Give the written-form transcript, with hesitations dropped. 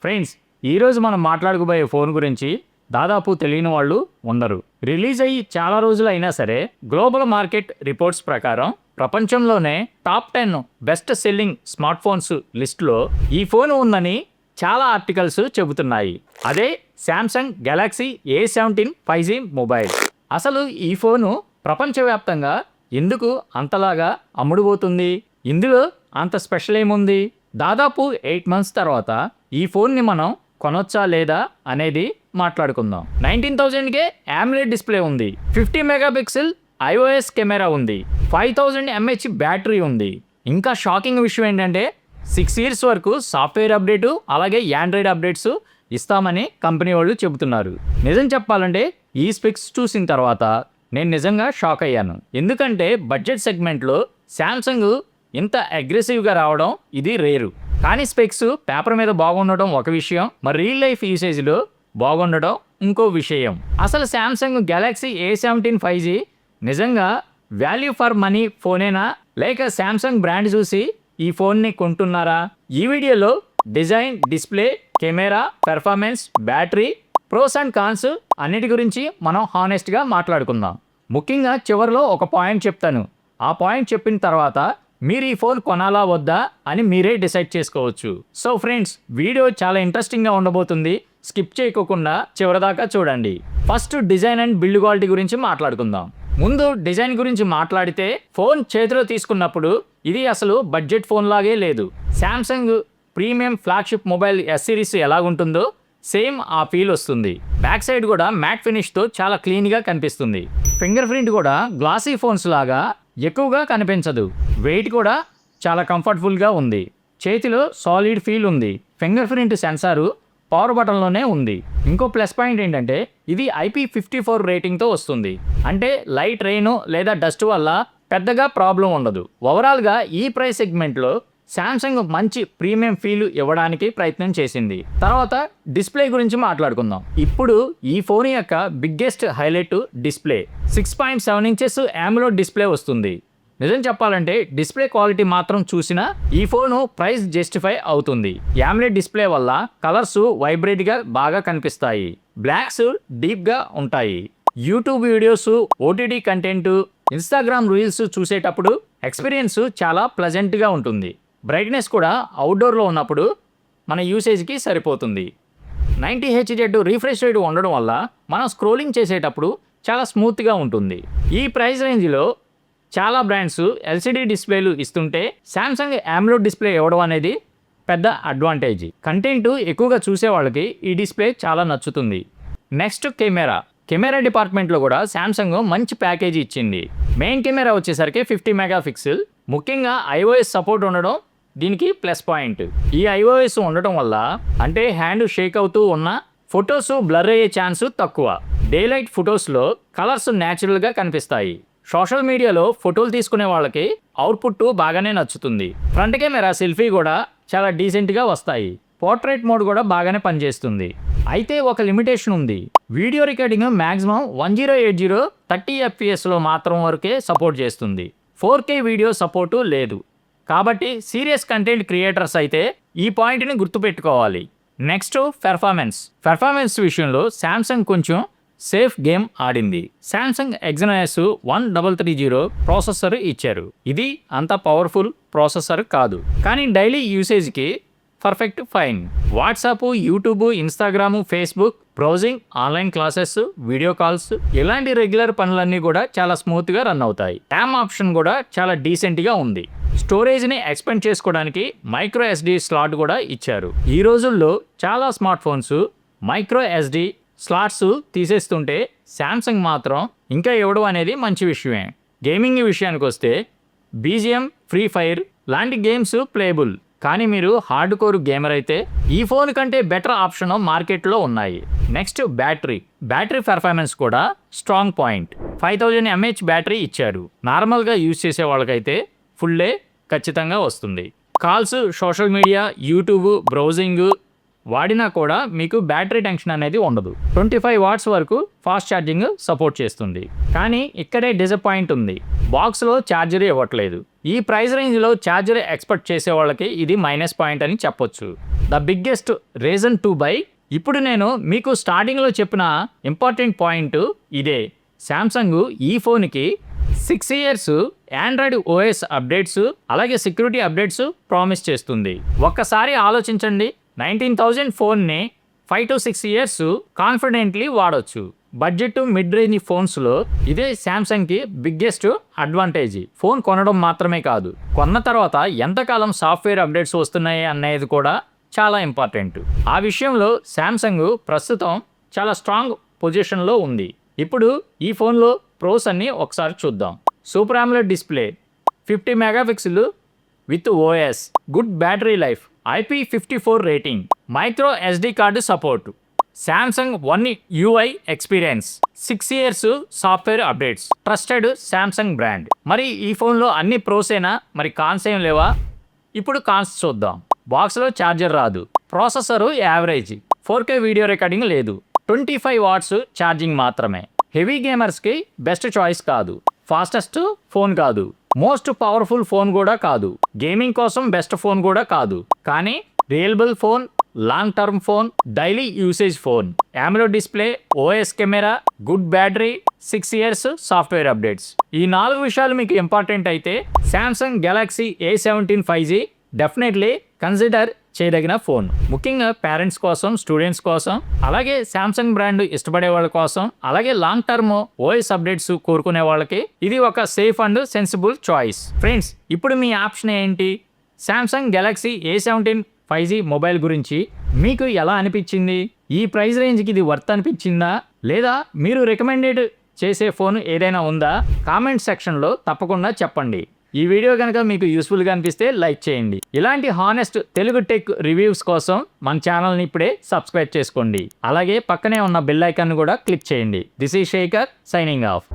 Friends, ఈరోజు మనం మాట్లాడుకోబోయే phone గురించి దాదాపు తెలియని వాళ్ళు ఉండరు. రిలీజ్ అయ్యి చాలా రోజులు అయినా సరే గ్లోబల్ మార్కెట్ రిపోర్ట్స్ ప్రకారం ప్రపంచంలోనే top 10 best selling smart phones లిస్టులో ఈ ఫోన్ ఉందని చాలా ఆర్టికల్స్ చెబుతున్నాయి. అదే Samsung Galaxy A17 5G mobile. అసలు ఈ ఫోను ప్రపంచవ్యాప్తంగా ఎందుకు అంతలాగా అమ్ముడుపోతుంది? ఇందులో అంత స్పెషల్ ఏముంది? దాదాపు 8 months తర్వాత ఈ ఫోన్ని మనం కొనొచ్చా లేదా అనేది మాట్లాడుకుందాం. 19,000కే AMOLED డిస్ప్లే ఉంది, 50 మెగాపిక్సెల్ iOS కెమెరా ఉంది, 5000 mAh బ్యాటరీ ఉంది. ఇంకా షాకింగ్ విషయం ఏంటంటే 6 years వరకు సాఫ్ట్వేర్ అప్డేటు అలాగే ఆండ్రాయిడ్ అప్డేట్స్ ఇస్తామని కంపెనీ వాళ్ళు చెబుతున్నారు. నిజం చెప్పాలంటే ఈ స్పెక్స్ చూసిన తర్వాత నేను నిజంగా షాక్ అయ్యాను. ఎందుకంటే బడ్జెట్ సెగ్మెంట్లో శాంసంగ్ ఇంత అగ్రెసివ్గా రావడం ఇది రేరు. కానీ స్పెక్స్ పేపర్ మీద బాగుండటం ఒక విషయం, మరి రియల్ లైఫ్ యూసేజ్లో బాగుండటం ఇంకో విషయం. అసలు శాంసంగ్ గెలాక్సీ A17 5G నిజంగా వాల్యూ ఫర్ మనీ ఫోనేనా, లేక శాంసంగ్ బ్రాండ్ చూసి ఈ ఫోన్ని కొంటున్నారా? ఈ వీడియోలో design, display, camera, performance, battery, pros and cons అన్నిటి గురించి మనం హానెస్ట్గా మాట్లాడుకుందాం. ముఖ్యంగా చివరిలో ఒక పాయింట్ చెప్తాను. ఆ పాయింట్ చెప్పిన తర్వాత మీరు ఈ ఫోన్ కొనాలా వద్దా అని మీరే డిసైడ్ చేసుకోవచ్చు. సో ఫ్రెండ్స్, వీడియో చాలా ఇంట్రెస్టింగ్గా ఉండబోతుంది. స్కిప్ చేయకోకుండా చివరిదాకా చూడండి. First design and build quality గురించి మాట్లాడుకుందాం. ముందు డిజైన్ గురించి మాట్లాడితే ఫోన్ చేతిలో తీసుకున్నప్పుడు ఇది అసలు బడ్జెట్ ఫోన్ లాగే లేదు. Samsung premium flagship mobile S series ఎలాగుంటుందో సేమ్ ఆ ఫీల్ వస్తుంది. బ్యాక్ సైడ్ కూడా మ్యాట్ ఫినిష్తో చాలా క్లీన్గా కనిపిస్తుంది. ఫింగర్ ప్రింట్ కూడా గ్లాసీ ఫోన్స్ లాగా ఎక్కువగా కనిపించదు. వెయిట్ కూడా చాలా కంఫర్టబుల్గా ఉంది. చేతిలో సాలిడ్ ఫీల్ ఉంది. ఫింగర్ ప్రింట్ సెన్సారు పవర్ బటన్లోనే ఉంది. ఇంకో ప్లస్ పాయింట్ ఏంటంటే ఇది IP54 రేటింగ్తో వస్తుంది. అంటే లైట్ రెయిన్ లేదా డస్ట్ వల్ల పెద్దగా ప్రాబ్లం ఉండదు. ఓవరాల్గా ఈ ప్రైస్ సెగ్మెంట్లో శాంసంగ్ మంచి ప్రీమియం ఫీల్ ఇవ్వడానికి ప్రయత్నం చేసింది. తర్వాత డిస్ప్లే గురించి మాట్లాడుకుందాం. ఇప్పుడు ఈ ఫోన్ యొక్క biggest highlight display. 6.7 inches AMOLED display వస్తుంది. నిజం చెప్పాలంటే డిస్ప్లే క్వాలిటీ మాత్రం చూసినా ఈ ఫోను ప్రైస్ జస్టిఫై అవుతుంది. AMOLED డిస్ప్లే వల్ల కలర్స్ వైబ్రేట్గా బాగా కనిపిస్తాయి. బ్లాక్స్ డీప్గా ఉంటాయి. YouTube videos, OTT content, Instagram reels చూసేటప్పుడు ఎక్స్పీరియన్స్ చాలా ప్లెజెంట్గా ఉంటుంది. బ్రైట్నెస్ కూడా అవుట్డోర్లో ఉన్నప్పుడు మన యూసేజ్కి సరిపోతుంది. 90 Hz రీఫ్రెష్ రేట్ ఉండడం వల్ల మనం స్క్రోలింగ్ చేసేటప్పుడు చాలా స్మూత్గా ఉంటుంది. ఈ ప్రైస్ రేంజ్లో చాలా బ్రాండ్స్ LCD డిస్ప్లేలు ఇస్తుంటే శాంసంగ్ AMOLED డిస్ప్లే ఇవ్వడం అనేది పెద్ద అడ్వాంటేజ్. కంటెంట్ ఎక్కువగా చూసే వాళ్ళకి ఈ డిస్ప్లే చాలా నచ్చుతుంది. నెక్స్ట్ కెమెరా డిపార్ట్మెంట్లో కూడా శాంసంగ్ మంచి ప్యాకేజీ ఇచ్చింది. మెయిన్ కెమెరా వచ్చేసరికి 50 మెగాపిక్సెల్. ముఖ్యంగా iOS సపోర్ట్ ఉండడం దీనికి ప్లస్ పాయింట్. ఈ iOS ఉండటం వల్ల అంటే హ్యాండ్ షేక్ అవుతూ ఉన్న ఫొటోస్ బ్లర్ అయ్యే ఛాన్స్ తక్కువ. డే లైట్ ఫొటోస్లో కలర్స్ న్యాచురల్గా కనిపిస్తాయి. సోషల్ మీడియాలో ఫోటోలు తీసుకునే వాళ్ళకి అవుట్పుట్ బాగానే నచ్చుతుంది. ఫ్రంట్ కెమెరా సెల్ఫీ కూడా చాలా డీసెంట్గా వస్తాయి. పోర్ట్రేట్ మోడ్ కూడా బాగానే పనిచేస్తుంది. అయితే ఒక లిమిటేషన్ ఉంది. వీడియో రికార్డింగ్ మ్యాక్సిమం 1080 30 fps మాత్రం వరకే సపోర్ట్ చేస్తుంది. 4K వీడియో సపోర్టు లేదు. కాబట్టి సీరియస్ కంటెంట్ క్రియేటర్స్ అయితే ఈ పాయింట్ని గుర్తుపెట్టుకోవాలి. నెక్స్ట్ పెర్ఫార్మెన్స్ విషయంలో శాంసంగ్ కొంచెం సేఫ్ గేమ్ ఆడింది. శాంసంగ్ Exynos 1330 ప్రాసెసర్ ఇచ్చారు. ఇది అంత పవర్ఫుల్ ప్రాసెసర్ కాదు, కానీ డైలీ యూసేజ్కి perfect fine. WhatsApp, YouTube, Instagram, Facebook, browsing, online classes, video calls ఇలాంటి రెగ్యులర్ పనులన్నీ కూడా చాలా స్మూత్గా రన్ అవుతాయి. ట్యామ్ ఆప్షన్ కూడా చాలా డీసెంట్గా ఉంది. స్టోరేజ్ని ఎక్స్పెండ్ చేసుకోవడానికి మైక్రో SD స్లాట్ కూడా ఇచ్చారు. ఈ రోజుల్లో చాలా smart phones micro SD slots తీసేస్తుంటే శాంసంగ్ మాత్రం ఇంకా ఇవ్వడం అనేది మంచి విషయమే. గేమింగ్ విషయానికి వస్తే BGM, ఫ్రీ ఫైర్ లాంటి గేమ్స్ ప్లేబుల్. కానీ మీరు హార్డ్ కోర్ గేమర్ అయితే ఈ ఫోన్ కంటే బెటర్ ఆప్షన్ మార్కెట్లో ఉన్నాయి. నెక్స్ట్ బ్యాటరీ పెర్ఫార్మెన్స్ కూడా స్ట్రాంగ్ పాయింట్. 5000 mAh బ్యాటరీ ఇచ్చారు. నార్మల్గా యూజ్ చేసే వాళ్ళకైతే ఫుల్ డే ఖచ్చితంగా వస్తుంది. Calls, social media, YouTube, browsing వాడినా కూడా మీకు బ్యాటరీ టెన్షన్ అనేది ఉండదు. 25 watts వరకు ఫాస్ట్ ఛార్జింగ్ సపోర్ట్ చేస్తుంది. కానీ ఇక్కడే డిసప్పాయింట్ ఉంది. బాక్స్లో ఛార్జర్ ఇవ్వట్లేదు. ఈ ప్రైస్ రేంజ్లో ఛార్జర్ ఎక్స్పెక్ట్ చేసే వాళ్ళకి ఇది మైనస్ పాయింట్ అని చెప్పొచ్చు. The biggest reason to buy. ఇప్పుడు నేను మీకు స్టార్టింగ్లో చెప్పిన ఇంపార్టెంట్ పాయింట్ ఇదే. శాంసంగ్ ఈ ఫోన్కి 6 years ఆండ్రాయిడ్ ఓఎస్ అప్డేట్స్ అలాగే సెక్యూరిటీ అప్డేట్స్ ప్రామిస్ చేస్తుంది. ఒక్కసారి ఆలోచించండి, 19,000 ఫోన్ని 5 to 6 years కాన్ఫిడెంట్లీ వాడొచ్చు. బడ్జెట్ మిడ్ రేంజ్ ఫోన్స్లో ఇదే శాంసంగ్కి బిగ్గెస్ట్ అడ్వాంటేజ్. ఫోన్ కొనడం మాత్రమే కాదు, కొన్న తర్వాత ఎంతకాలం సాఫ్ట్వేర్ అప్డేట్స్ వస్తున్నాయి అనేది కూడా చాలా ఇంపార్టెంట్. ఆ విషయంలో శాంసంగ్ ప్రస్తుతం చాలా స్ట్రాంగ్ పొజిషన్లో ఉంది. ఇప్పుడు ఈ ఫోన్లో ప్రోస్ అన్ని ఒకసారి చూద్దాం. Super AMOLED display, 50 megapixel with OS, good battery life, IP54 rating, micro SD card support, Samsung one UI experience, 6 years software updates, trusted Samsung brand. మరి ఈ ఫోన్లో అన్ని ప్రోసేనా, మరి కాన్స్ ఏం లేవా? ఇప్పుడు కాన్స్ చూద్దాం. బాక్స్లో ఛార్జర్ రాదు, processor average, 4K video recording లేదు, 25 watts ఛార్జింగ్ మాత్రమే. హెవీ గేమర్స్కి బెస్ట్ చాయిస్ కాదు, ఫాస్టెస్ట్ ఫోన్ కాదు, మోస్ట్ పవర్ఫుల్ ఫోన్ కూడా కాదు, గేమింగ్ కోసం బెస్ట్ ఫోన్ కూడా కాదు, కానీ reliable phone, long term phone, daily usage phone. AMOLED display, OS camera, good battery, 6 years software updates. ఈ 4 విషయాలు మీకు ఇంపార్టెంట్ అయితే Samsung Galaxy A17 5G definitely consider చేయదగిన ఫోన్. ముఖ్యంగా పేరెంట్స్ కోసం, స్టూడెంట్స్ కోసం, అలాగే శాంసంగ్ బ్రాండ్ ఇష్టపడే వాళ్ళ కోసం, అలాగే లాంగ్ టర్మ్ ఓఎస్ అప్డేట్స్ కోరుకునే వాళ్ళకి ఇది ఒక safe and sensible choice. Friends, ఇప్పుడు మీ ఆప్షన్ ఏంటి? Samsung Galaxy A17 5G mobile గురించి మీకు ఎలా అనిపించింది? ఈ ప్రైస్ రేంజ్కి ఇది వర్త్ అనిపించిందా, లేదా మీరు రికమెండెడ్ చేసే ఫోన్ ఏదైనా ఉందా? కామెంట్ సెక్షన్లో తప్పకుండా చెప్పండి. ఈ వీడియో కనుక మీకు యూస్ఫుల్గా అనిపిస్తే లైక్ చేయండి. ఇలాంటి హానెస్ట్ తెలుగు టెక్ రివ్యూస్ కోసం మన ఛానల్ని ఇప్పుడే సబ్స్క్రైబ్ చేసుకోండి. అలాగే పక్కనే ఉన్న బెల్ ఐకాన్ కూడా క్లిక్ చేయండి. This is Shekhar signing of.